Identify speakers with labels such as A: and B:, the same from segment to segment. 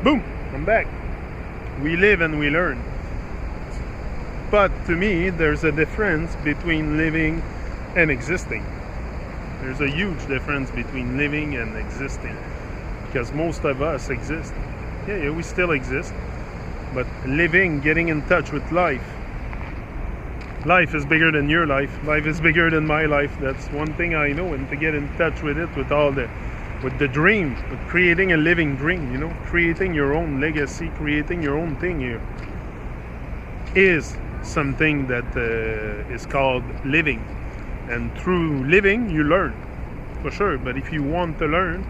A: Boom! I'm back. We live and we learn. But to me, there's a difference between living and existing. There's a huge difference between living and existing. Because most of us exist. Yeah, we still exist. But living, getting in touch with life. Life is bigger than your life. Life is bigger than my life. That's one thing I know. And to get in touch with it, with the dream, with creating a living dream, creating your own legacy, creating your own thing here, is something that is called living. And through living, you learn, for sure. But if you want to learn,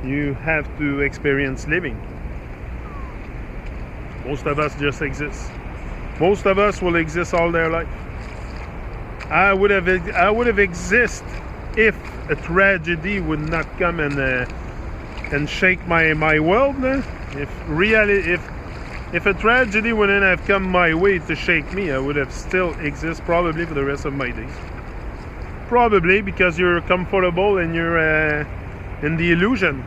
A: you have to experience living. Most of us just exist. Most of us will exist all their life. I would have exist if a tragedy would not come and shake my world. If a tragedy wouldn't have come my way to shake me, I would have still exist probably for the rest of my days. Probably because you're comfortable and you're in the illusion.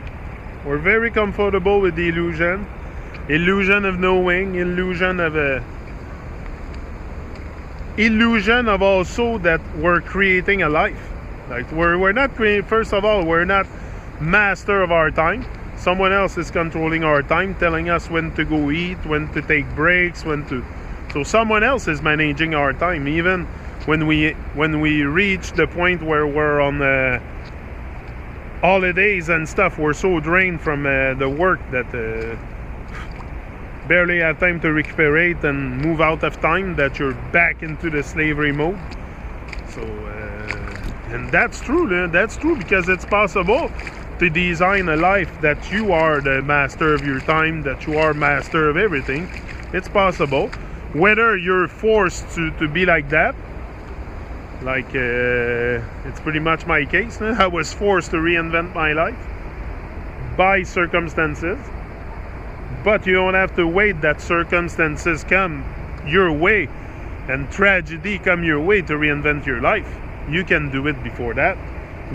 A: We're very comfortable with the illusion of knowing, illusion of also that we're creating a life. Like we're not creating. First of all, we're not master of our time. Someone else is controlling our time, telling us when to go eat, when to take breaks, so someone else is managing our time. Even when we reach the point where we're on holidays and stuff, we're so drained from the work that barely have time to recuperate and move out of time, that you're back into the slavery mode. So and that's true. That's true, because it's possible to design a life that you are the master of your time, that you are master of everything. It's possible. Whether you're forced to be like that, like it's pretty much my case. I was forced to reinvent my life by circumstances. But you don't have to wait that circumstances come your way and tragedy come your way to reinvent your life. You can do it before that.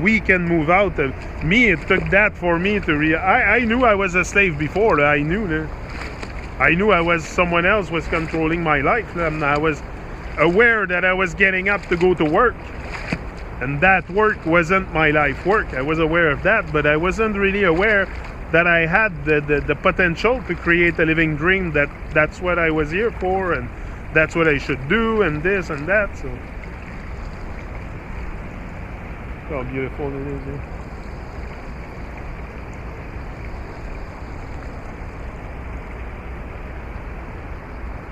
A: We can move out of me. It took that for me to I knew I was a slave before. I knew I was someone else was controlling my life. And I was aware that I was getting up to go to work, and that work wasn't my life work. I was aware of that, but I wasn't really aware that I had the potential to create a living dream, that's what I was here for, and that's what I should do, and this and that. So how beautiful it is here.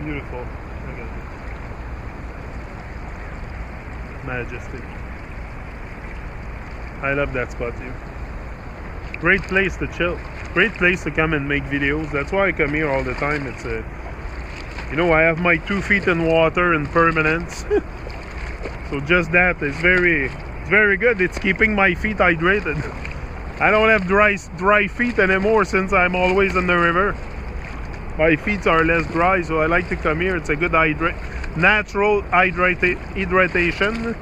A: Beautiful. Look at it. Majestic. I love that spot here. Great place to chill. Great place to come and make videos. That's why I come here all the time. It's I have my 2 feet in water in permanence. So just that is very good. It's keeping my feet hydrated. I don't have dry feet anymore since I'm always in the river. My feet are less dry, so I like to come here. It's a good natural hydration.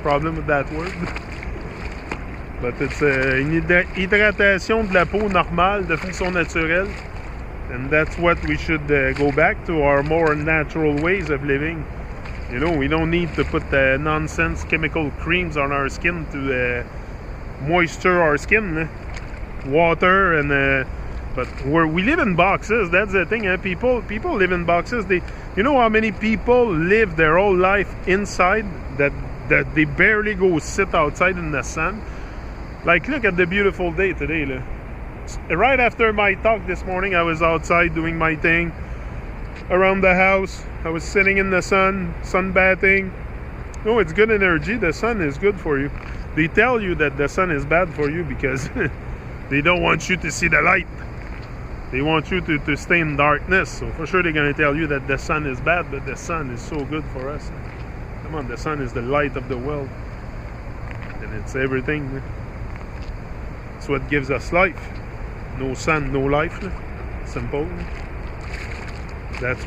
A: Problem with that word. But it's une hydratation de la peau normale, de façon naturelle. And that's what we should go back to, our more natural ways of living. We don't need to put nonsense chemical creams on our skin to moisture our skin. Water and but we live in boxes. That's the thing. People live in boxes. You know how many people live their whole life inside that they barely go sit outside in the sun. Like, look at the beautiful day today. Right after my talk this morning, I was outside doing my thing around the house. I was sitting in the sun, sunbathing. It's good energy. The sun is good for you. They tell you that the sun is bad for you because they don't want you to see the light. They want you to stay in darkness. So for sure they're going to tell you that the sun is bad, but the sun is so good for us. Come on, the sun is the light of the world. And it's everything. It's what gives us life. No sun, no life. Simple. That's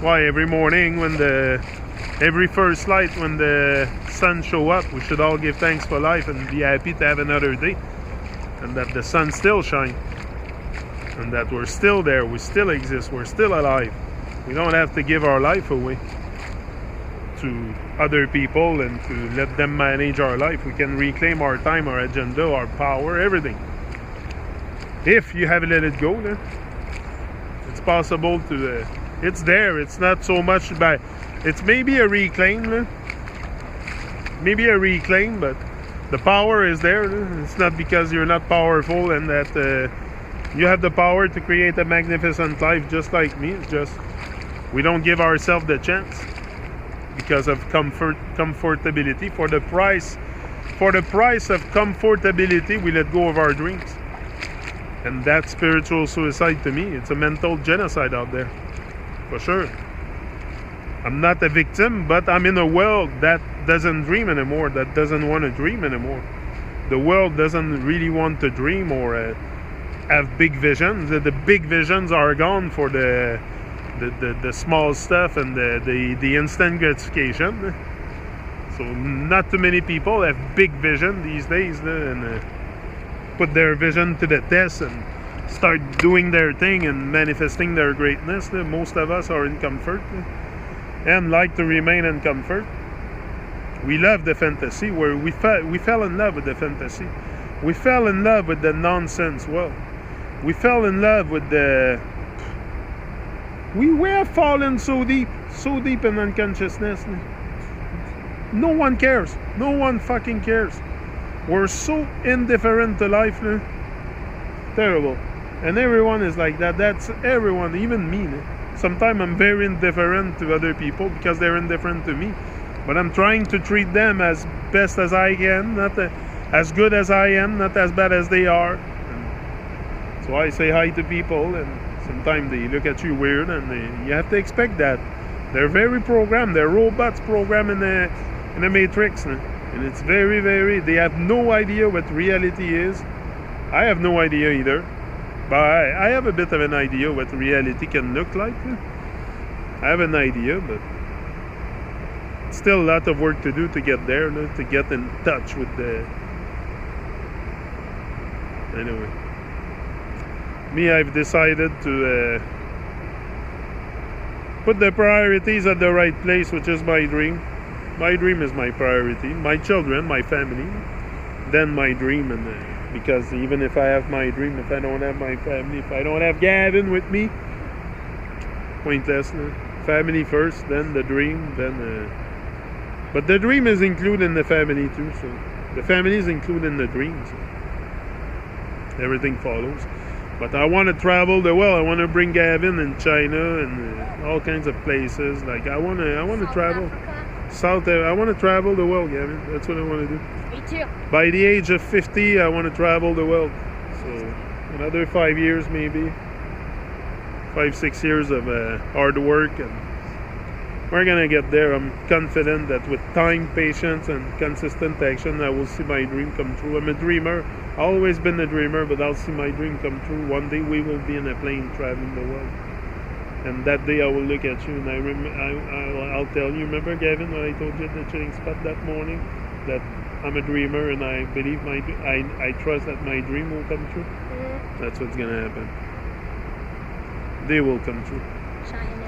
A: why every morning every first light when the sun show up, we should all give thanks for life and be happy to have another day. and that the sun still shines, and that we're still there, we still exist, we're still alive. We don't have to give our life away to other people and to let them manage our life. We can reclaim our time, our agenda, our power, everything. If you have let it go, then it's possible to. It's there. It's not so much by. It's maybe a reclaim, maybe a reclaim, but the power is there. It's not because you're not powerful and that you have the power to create a magnificent life just like me. It's just we don't give ourselves the chance because of comfortability. For the price of comfortability, we let go of our dreams, and that's spiritual suicide to me. It's a mental genocide out there, for sure. I'm not a victim, but I'm in a world that doesn't dream anymore, that doesn't want to dream anymore. The world doesn't really want to dream or have big visions. The big visions are gone for the small stuff and the instant gratification. So not too many people have big vision these days and put their vision to the test and start doing their thing and manifesting their greatness. Most of us are in comfort and like to remain in comfort. We love the fantasy, where we fell in love with the fantasy. We fell in love with the nonsense world. We fell in love with the... We were fallen so deep in unconsciousness. No one cares. No one fucking cares. We're so indifferent to life. Terrible. And everyone is like that. That's everyone, even me. Sometimes I'm very indifferent to other people because they're indifferent to me. But I'm trying to treat them as best as I can, not as good as I am, not as bad as they are. And so I say hi to people, and sometimes they look at you weird, and you have to expect that. They're very programmed. They're robots programmed in a matrix, and it's very, very. They have no idea what reality is. I have no idea either, but I have a bit of an idea what reality can look like. I have an idea, but still a lot of work to do to get there, to get in touch with the... Anyway, me, I've decided to put the priorities at the right place, which is my dream. My dream is my priority. My children, my family, then my dream. And because even if I have my dream, if I don't have my family, if I don't have Gavin with me, pointless. Family first, then the dream, then... But the dream is included in the family too, so the family is included in the dream, so everything follows. But I want to travel the world. I want to bring Gavin in China and all kinds of places. Like I want to travel Africa. I want to travel the world, Gavin. That's what I want to do.
B: Me too.
A: By the age of 50, I want to travel the world. So another 5 years, maybe 5-6 years of hard work, and we're gonna get there. I'm confident that with time, patience, and consistent action, I will see my dream come true. I'm a dreamer. I've always been a dreamer, but I'll see my dream come true. One day we will be in a plane traveling the world, and that day I will look at you and I'll tell you. Remember, Gavin, when I told you at the chilling spot that morning that I'm a dreamer and I believe I trust that my dream will come true. That's what's gonna happen. They will come true.
B: China.